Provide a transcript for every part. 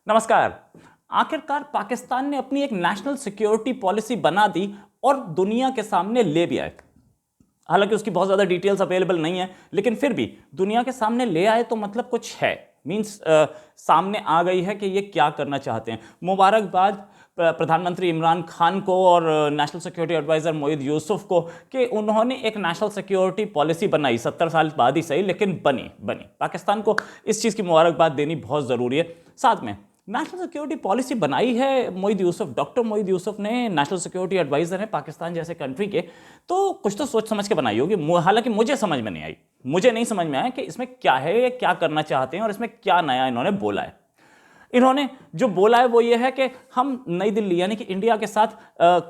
नमस्कार। आखिरकार पाकिस्तान ने अपनी एक नेशनल सिक्योरिटी पॉलिसी बना दी और दुनिया के सामने ले भी आए। हालांकि उसकी बहुत ज़्यादा डिटेल्स अवेलेबल नहीं है, लेकिन फिर भी दुनिया के सामने ले आए तो मतलब कुछ है। मींस सामने आ गई है कि ये क्या करना चाहते हैं। मुबारकबाद प्रधानमंत्री इमरान खान को और national security adviser Moeed Yusuf को कि उन्होंने एक नेशनल सिक्योरिटी पॉलिसी बनाई। 70 साल बाद ही सही, लेकिन बनी। पाकिस्तान को इस चीज़ की मुबारकबाद देनी बहुत ज़रूरी है। साथ में नेशनल सिक्योरिटी पॉलिसी बनाई है मोईद यूसुफ, डॉक्टर मोईद यूसुफ ने, नेशनल सिक्योरिटी एडवाइज़र हैं पाकिस्तान जैसे कंट्री के, तो कुछ तो सोच समझ के बनाई होगी। हालांकि मुझे समझ में नहीं आई, मुझे नहीं समझ में आया कि इसमें क्या है, ये क्या करना चाहते हैं और इसमें क्या नया इन्होंने बोला है। इन्होंने जो बोला है वो ये है कि हम नई दिल्ली यानी कि इंडिया के साथ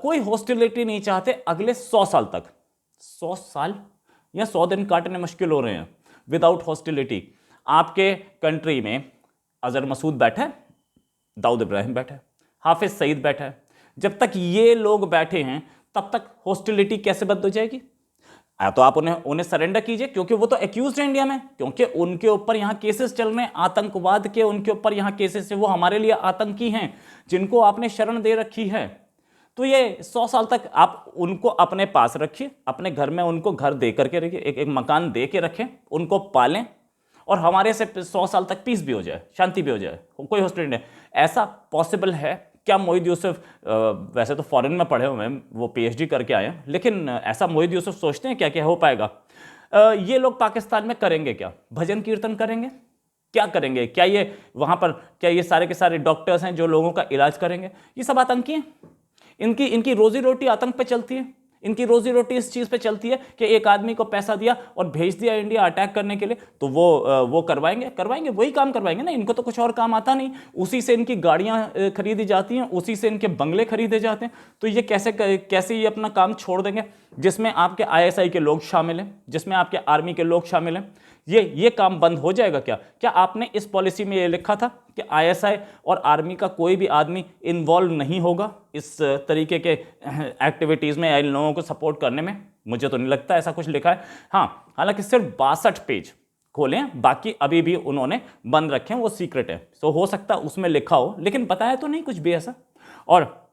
कोई हॉस्टिलिटी नहीं चाहते अगले 100 साल तक। 100 साल या 100 दिन काटने मुश्किल हो रहे हैं विदाउट हॉस्टिलिटी। आपके कंट्री में अजहर मसूद बैठा है, दाऊद इब्राहिम बैठा है, हाफिज सईद बैठा है। जब तक ये लोग बैठे हैं तब तक हॉस्टिलिटी कैसे बंद हो जाएगी? तो आप उन्हें सरेंडर कीजिए, क्योंकि वो तो एक्यूज्ड है इंडिया में, क्योंकि उनके ऊपर यहां केसेस चल रहे हैं आतंकवाद के। उनके ऊपर यहां केसेस है, वो हमारे लिए आतंकी हैं जिनको आपने शरण दे रखी है। तो ये 100 साल तक आप उनको अपने पास रखिए, अपने घर में उनको घर दे करके रखिए, एक मकान दे के रखें, उनको पालें और हमारे से 100 साल तक पीस भी हो जाए, शांति भी हो जाए, कोई हॉस्टिलिटी नहीं। ऐसा पॉसिबल है क्या? मोईद यूसुफ वैसे तो फॉरेन में पढ़े हुए हैं, वो पीएचडी करके आए हैं, लेकिन ऐसा मोईद यूसुफ सोचते हैं क्या क्या हो पाएगा? ये लोग पाकिस्तान में करेंगे क्या? भजन कीर्तन करेंगे? क्या करेंगे? क्या ये वहां पर क्या ये सारे के सारे डॉक्टर्स हैं जो लोगों का इलाज करेंगे? ये सब आतंकी हैं। इनकी इनकी रोजी रोटी आतंक पे चलती है। इनकी रोजी रोटी इस चीज़ पे चलती है कि एक आदमी को पैसा दिया और भेज दिया इंडिया अटैक करने के लिए, तो वो करवाएंगे वही काम करवाएंगे ना। इनको तो कुछ और काम आता नहीं। उसी से इनकी गाड़ियां खरीदी जाती हैं, उसी से इनके बंगले खरीदे जाते हैं। तो ये कैसे ये अपना काम छोड़ देंगे जिसमें आपके आईएसआई के लोग शामिल हैं, जिसमें आपके आर्मी के लोग शामिल हैं? ये काम बंद हो जाएगा क्या? क्या आपने इस पॉलिसी में ये लिखा था कि आईएसआई और आर्मी का कोई भी आदमी इन्वॉल्व नहीं होगा इस तरीके के एक्टिविटीज़ में या इन लोगों को सपोर्ट करने में? मुझे तो नहीं लगता ऐसा कुछ लिखा है। हाँ, हालांकि सिर्फ 62 पेज खोले हैं, बाकी अभी भी उन्होंने बंद रखे हैं, वो सीक्रेट है। तो हो सकता है उसमें लिखा हो, लेकिन बताया तो नहीं कुछ भी ऐसा। और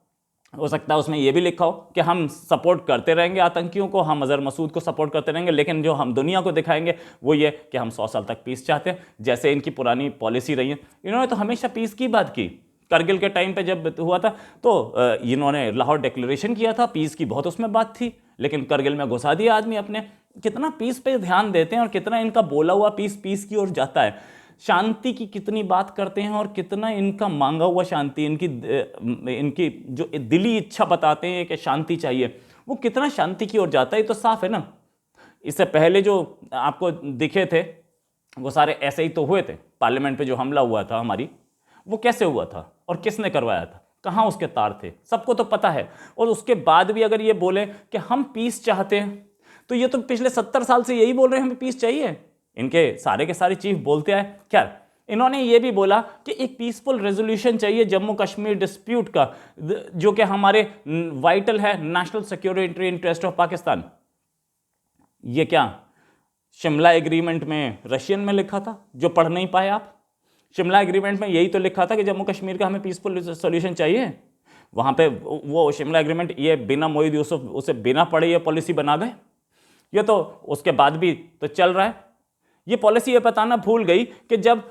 हो सकता है उसमें यह भी लिखा हो कि हम सपोर्ट करते रहेंगे आतंकियों को, हम अजहर मसूद को सपोर्ट करते रहेंगे, लेकिन जो हम दुनिया को दिखाएंगे वो ये कि हम 100 साल तक पीस चाहते हैं, जैसे इनकी पुरानी पॉलिसी रही है। इन्होंने तो हमेशा पीस की बात की। करगिल के टाइम पे जब हुआ था तो इन्होंने लाहौर डिक्लेरेशन किया था, पीस की बहुत उसमें बात थी, लेकिन करगिल में घुसा दिया आदमी अपने। कितना पीस पे ध्यान देते हैं और कितना इनका बोला हुआ पीस की ओर जाता है। शांति की कितनी बात करते हैं और कितना इनका मांगा हुआ शांति, इनकी जो दिली इच्छा बताते हैं कि शांति चाहिए, वो कितना शांति की ओर जाता है, ये तो साफ है ना। इससे पहले जो आपको दिखे थे वो सारे ऐसे ही तो हुए थे। पार्लियामेंट पे जो हमला हुआ था हमारी, वो कैसे हुआ था और किसने करवाया था, कहाँ उसके तार थे, सबको तो पता है। और उसके बाद भी अगर ये बोले कि हम पीस चाहते हैं, तो ये तो पिछले 70 साल से यही बोल रहे हैं हमें पीस चाहिए। इनके सारे के सारे चीफ बोलते आए। खैर, इन्होंने ये भी बोला कि एक पीसफुल रेजोल्यूशन चाहिए जम्मू कश्मीर डिस्प्यूट का, जो कि हमारे वाइटल है national security interest of Pakistan. ये क्या शिमला एग्रीमेंट में रशियन में लिखा था जो पढ़ नहीं पाए आप? शिमला एग्रीमेंट में यही तो लिखा था कि जम्मू कश्मीर का हमें पीसफुल सोल्यूशन चाहिए। वहां पे वो शिमला एग्रीमेंट ये बिना मोईद यूसुफ उसे बिना पढ़े ये पॉलिसी बना गए। ये तो उसके बाद भी तो चल रहा है। ये पॉलिसी ये बताना भूल गई कि जब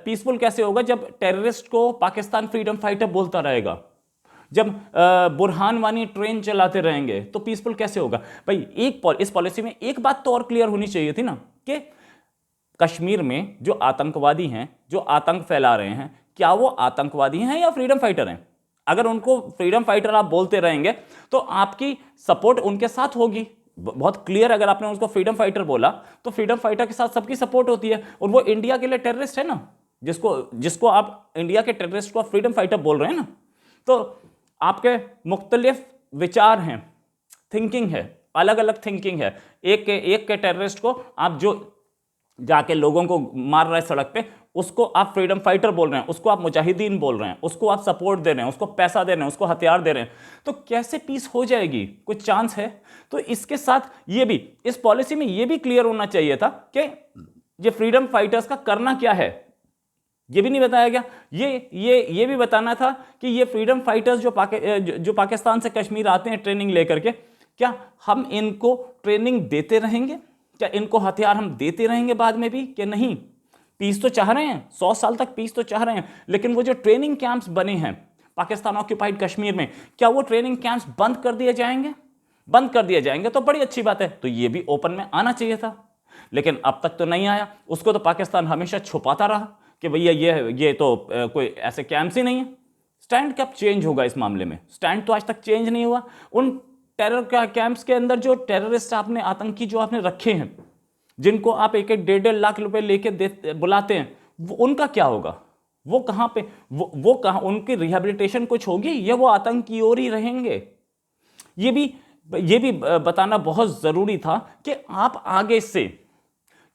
पीसफुल कैसे होगा, जब टेररिस्ट को पाकिस्तान फ्रीडम फाइटर बोलता रहेगा, जब बुरहान वानी ट्रेन चलाते रहेंगे, तो पीसफुल कैसे होगा भाई? इस पॉलिसी में एक बात तो और क्लियर होनी चाहिए थी ना कि कश्मीर में जो आतंकवादी हैं, जो आतंक फैला रहे हैं, क्या वो आतंकवादी हैं या फ्रीडम फाइटर हैं? अगर उनको फ्रीडम फाइटर आप बोलते रहेंगे तो आपकी सपोर्ट उनके साथ होगी। बहुत क्लियर, अगर आपने उसको फ्रीडम फाइटर बोला तो फ्रीडम फाइटर के साथ सबकी सपोर्ट होती है, और वो इंडिया के लिए टेररिस्ट है ना। जिसको आप इंडिया के टेररिस्ट को आप फ्रीडम फाइटर बोल रहे हैं ना, तो आपके मुख्तलिफ विचार हैं, थिंकिंग है, अलग अलग थिंकिंग है। एक के टेररिस्ट को आप जो जाके लोगों को मार रहे हैं सड़क पे, उसको आप फ्रीडम फाइटर बोल रहे हैं, उसको आप मुजाहिदीन बोल रहे हैं, उसको आप सपोर्ट दे रहे हैं, उसको पैसा दे रहे हैं, उसको हथियार दे रहे हैं, तो कैसे पीस हो जाएगी? कुछ चांस है? तो इसके साथ ये भी, इस पॉलिसी में ये भी क्लियर होना चाहिए था कि ये फ्रीडम फाइटर्स का करना क्या है। ये भी नहीं बताया गया। ये भी बताना था कि ये फ्रीडम फाइटर्स जो पाकिस्तान से कश्मीर आते हैं ट्रेनिंग लेकर के, क्या हम इनको ट्रेनिंग देते रहेंगे, क्या इनको हथियार हम देते रहेंगे बाद में भी कि नहीं। पीस तो चाह रहे हैं, 100 साल तक पीस तो चाह रहे हैं, लेकिन वो जो ट्रेनिंग कैंप्स बने हैं पाकिस्तान ऑक्यूपाइड कश्मीर में, क्या वो ट्रेनिंग कैंप्स बंद कर दिए जाएंगे? बंद कर दिए जाएंगे तो बड़ी अच्छी बात है, तो ये भी ओपन में आना चाहिए था, लेकिन अब तक तो नहीं आया। उसको तो पाकिस्तान हमेशा छुपाता रहा कि भैया ये तो कोई ऐसे कैंप्स ही नहीं है। स्टैंड कब चेंज होगा इस मामले में? स्टैंड तो आज तक चेंज नहीं हुआ। उन टेरर कैंप्स के अंदर जो टेररिस्ट आपने, आतंकी जो आपने रखे हैं, जिनको आप 1-1 लाख रुपए लेके बुलाते हैं, वो उनका क्या होगा? वो कहां पे, वो कहां, उनकी रिहेबिलिटेशन कुछ होगी या वो आतंकी और ही रहेंगे? ये भी बताना बहुत जरूरी था कि आप आगे से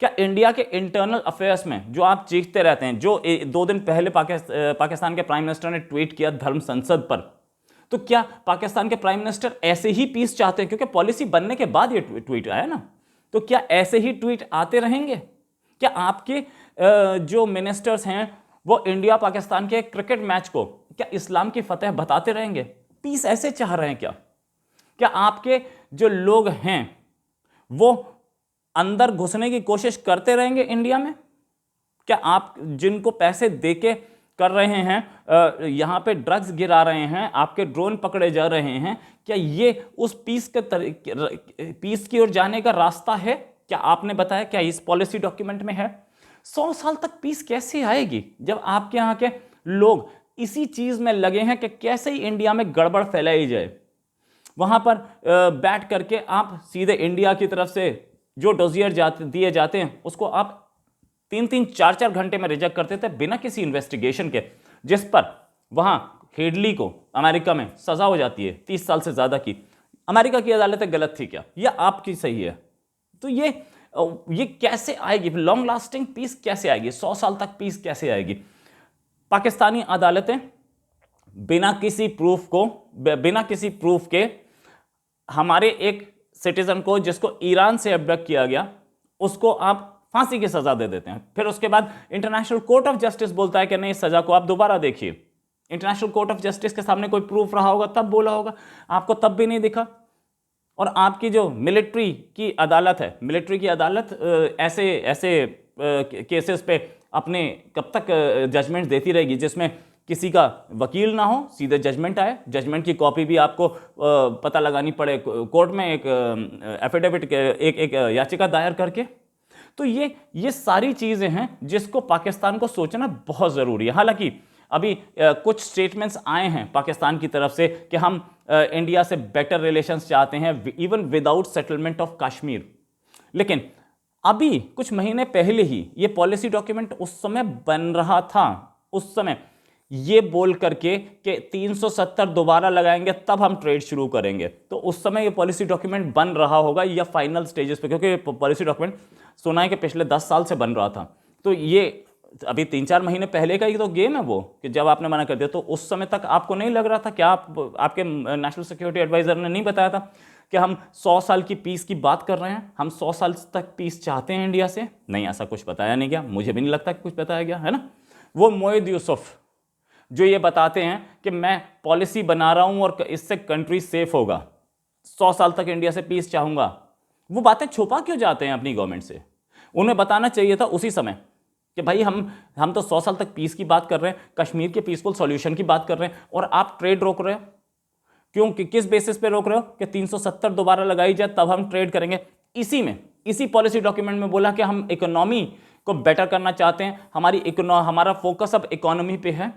क्या इंडिया के इंटरनल अफेयर्स में जो आप चीखते रहते हैं, जो 2 दिन पहले पाकिस्तान के प्राइम मिनिस्टर ने ट्वीट किया धर्म संसद पर, तो क्या पाकिस्तान के प्राइम मिनिस्टर ऐसे ही पीस चाहते हैं? क्योंकि पॉलिसी बनने के बाद ये ट्वीट आया ना, तो क्या ऐसे ही ट्वीट आते रहेंगे? क्या आपके जो मिनिस्टर्स हैं वो इंडिया पाकिस्तान के क्रिकेट मैच को क्या इस्लाम की फतेह बताते रहेंगे? पीस ऐसे चाह रहे हैं क्या? क्या आपके जो लोग हैं वो अंदर घुसने की कोशिश करते रहेंगे इंडिया में? क्या आप जिनको पैसे देके कर रहे हैं, यहां पे ड्रग्स गिरा रहे हैं, आपके ड्रोन पकड़े जा रहे हैं, क्या ये उस पीस की ओर जाने का रास्ता है? क्या आपने बताया, क्या इस पॉलिसी डॉक्यूमेंट में है? 100 साल तक पीस कैसे आएगी जब आपके यहां के लोग इसी चीज में लगे हैं कि कैसे ही इंडिया में गड़बड़ फैलाई जाए। वहां पर बैठ करके आप सीधे इंडिया की तरफ से जो डोजियर दिए जाते हैं उसको आप 3-3, 4-4 घंटे में रिजेक्ट करते थे बिना किसी इन्वेस्टिगेशन के, जिस पर वहां हेडली को अमेरिका में सजा हो जाती है 30 साल से ज्यादा की। अमेरिका की अदालतें गलत थी क्या या आपकी सही है? तो ये कैसे आएगी? लॉन्ग लास्टिंग पीस कैसे आएगी? 100 साल तक पीस कैसे आएगी? पाकिस्तानी अदालतें बिना किसी प्रूफ के हमारे एक सिटीजन को जिसको ईरान से अबडक्ट किया गया उसको आप फांसी की सजा दे देते हैं। फिर उसके बाद इंटरनेशनल कोर्ट ऑफ जस्टिस बोलता है कि नहीं, इस सजा को आप दोबारा देखिए। इंटरनेशनल कोर्ट ऑफ जस्टिस के सामने कोई प्रूफ रहा होगा तब बोला होगा, आपको तब भी नहीं दिखा। और आपकी जो मिलिट्री की अदालत है, मिलिट्री की अदालत ऐसे केसेस पे अपने कब तक जजमेंट देती रहेगी जिसमें किसी का वकील ना हो, सीधे जजमेंट आए, जजमेंट की कॉपी भी आपको पता लगानी पड़े कोर्ट में, एक एफिडेविट, एक याचिका दायर करके। तो ये सारी चीजें हैं जिसको पाकिस्तान को सोचना बहुत जरूरी है। हालांकि अभी कुछ स्टेटमेंट्स आए हैं पाकिस्तान की तरफ से कि हम इंडिया से बेटर रिलेशंस चाहते हैं even without settlement of Kashmir, लेकिन अभी कुछ महीने पहले ही ये पॉलिसी डॉक्यूमेंट उस समय बन रहा था, उस समय ये बोल करके कि 370 दोबारा लगाएंगे तब हम ट्रेड शुरू करेंगे। तो उस समय ये पॉलिसी डॉक्यूमेंट बन रहा होगा या फाइनल स्टेजेस पे, क्योंकि पॉलिसी डॉक्यूमेंट सुना है कि पिछले 10 साल से बन रहा था। तो ये अभी 3-4 महीने पहले का ही तो गेम है वो, कि जब आपने मना कर दिया तो उस समय तक आपको नहीं लग रहा था? क्या आपके नेशनल सिक्योरिटी एडवाइजर ने नहीं बताया था कि हम 100 साल की पीस की बात कर रहे हैं, हम 100 साल तक पीस चाहते हैं इंडिया से? नहीं, ऐसा कुछ बताया नहीं गया, मुझे भी नहीं लगता कि कुछ बताया गया है ना। वो मोहिद यूसुफ जो ये बताते हैं कि मैं पॉलिसी बना रहा हूं और इससे कंट्री सेफ होगा, 100 साल तक इंडिया से पीस चाहूंगा, वो बातें छुपा क्यों जाते हैं अपनी गवर्नमेंट से? उन्हें बताना चाहिए था उसी समय कि भाई हम तो 100 साल तक पीस की बात कर रहे हैं, कश्मीर के पीसफुल सॉल्यूशन की बात कर रहे हैं, और आप ट्रेड रोक रहे हो। क्यों, किस बेसिस पे रोक रहे हो? कि 370 दोबारा लगाई जाए तब हम ट्रेड करेंगे। इसी पॉलिसी डॉक्यूमेंट में बोला कि हम इकोनॉमी को बेटर करना चाहते हैं, हमारा फोकस अब इकोनॉमी पे है,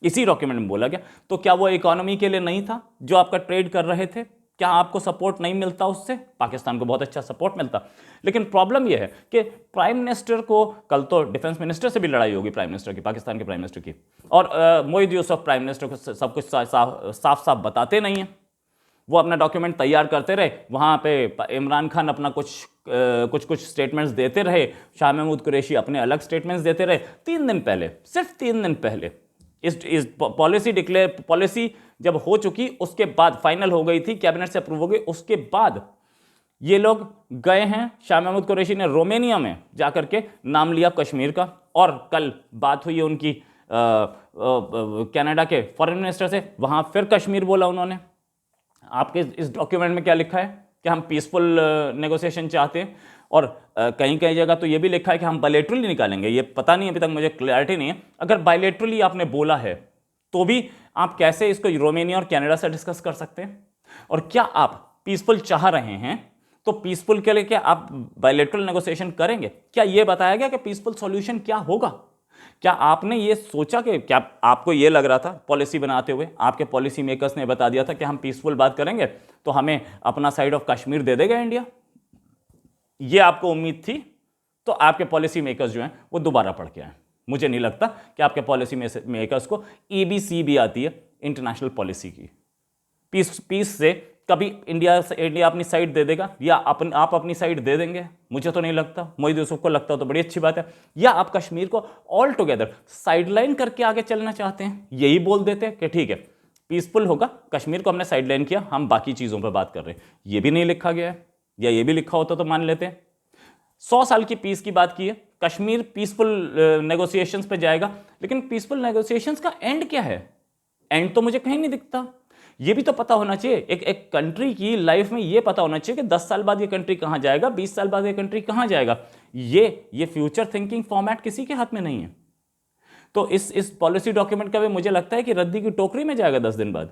इसी डॉक्यूमेंट में बोला गया। तो क्या वो इकोनॉमी के लिए नहीं था जो आपका ट्रेड कर रहे थे? क्या आपको सपोर्ट नहीं मिलता उससे? पाकिस्तान को बहुत अच्छा सपोर्ट मिलता। लेकिन प्रॉब्लम यह है कि प्राइम मिनिस्टर को, कल तो डिफेंस मिनिस्टर से भी लड़ाई होगी प्राइम मिनिस्टर की, पाकिस्तान के प्राइम मिनिस्टर की, और मोहिद यूसुफ प्राइम मिनिस्टर को सब कुछ साफ साफ बताते नहीं हैं। वो अपना डॉक्यूमेंट तैयार करते रहे, वहाँ पे इमरान खान अपना कुछ स्टेटमेंट्स देते रहे, शाह महमूद कुरैशी अपने अलग स्टेटमेंट्स देते रहे। 3 दिन पहले, सिर्फ 3 दिन पहले इस पॉलिसी जब हो चुकी, उसके बाद फाइनल हो गई थी, कैबिनेट से अप्रूव हो गई, उसके बाद ये लोग गए हैं, शाह महमूद कुरैशी ने रोमानिया में जाकर के नाम लिया कश्मीर का, और कल बात हुई है उनकी कनाडा के फॉरेन मिनिस्टर से, वहाँ फिर कश्मीर बोला उन्होंने। आपके इस डॉक्यूमेंट में क्या लिखा है कि हम पीसफुल नेगोशिएशन चाहते हैं, और कहीं कहीं जगह तो ये भी लिखा है कि हम बायलैटरली निकालेंगे। ये पता नहीं, अभी तक मुझे क्लैरिटी नहीं है। अगर बायलैटरली आपने बोला है तो भी आप कैसे इसको रोमानिया और कनाडा से डिस्कस कर सकते हैं? और क्या आप पीसफुल चाह रहे हैं तो पीसफुल के लिए क्या आप बायलैटरल नेगोशिएशन करेंगे? क्या ये बताया गया कि पीसफुल सॉल्यूशन क्या होगा? क्या आपने ये सोचा कि क्या आपको ये लग रहा था पॉलिसी बनाते हुए, आपके पॉलिसी मेकर्स ने बता दिया था कि हम पीसफुल बात करेंगे तो हमें अपना साइड ऑफ कश्मीर दे देगा इंडिया? ये आपको उम्मीद थी? तो आपके पॉलिसी मेकर्स जो हैं वो दोबारा पढ़ के आए। मुझे नहीं लगता कि आपके पॉलिसी मेकर्स को ABC भी आती है इंटरनेशनल पॉलिसी की। पीस से कभी इंडिया अपनी साइड दे देगा या आप अपनी साइड दे देंगे? मुझे तो नहीं लगता। मोहित यूसुफ को लगता हो तो बड़ी अच्छी बात है। या आप कश्मीर को ऑल टुगेदर साइडलाइन करके आगे चलना चाहते हैं? यही बोल देते हैं कि ठीक है पीसफुल होगा, कश्मीर को हमने साइडलाइन किया, हम बाकी चीज़ों पर बात कर रहे हैं। ये भी नहीं लिखा गया है, या ये भी लिखा होता तो मान लेते हैं। 100 साल की पीस की बात की है, कश्मीर पीसफुल नेगोशिएशंस पे जाएगा, लेकिन पीसफुल नेगोशिएशंस का एंड क्या है? एंड तो मुझे कहीं नहीं दिखता। ये भी तो पता होना चाहिए, एक कंट्री की लाइफ में ये पता होना चाहिए कि 10 साल बाद ये कंट्री कहां जाएगा, 20 साल बाद ये कंट्री कहां जाएगा। ये फ्यूचर थिंकिंग फॉर्मेट किसी के हाथ में नहीं है। तो इस पॉलिसी डॉक्यूमेंट का भी मुझे लगता है कि रद्दी की टोकरी में जाएगा 10 दिन बाद।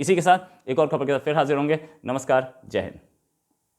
इसी के साथ एक और खबर के साथ फिर हाजिर होंगे। नमस्कार, जय हिंद।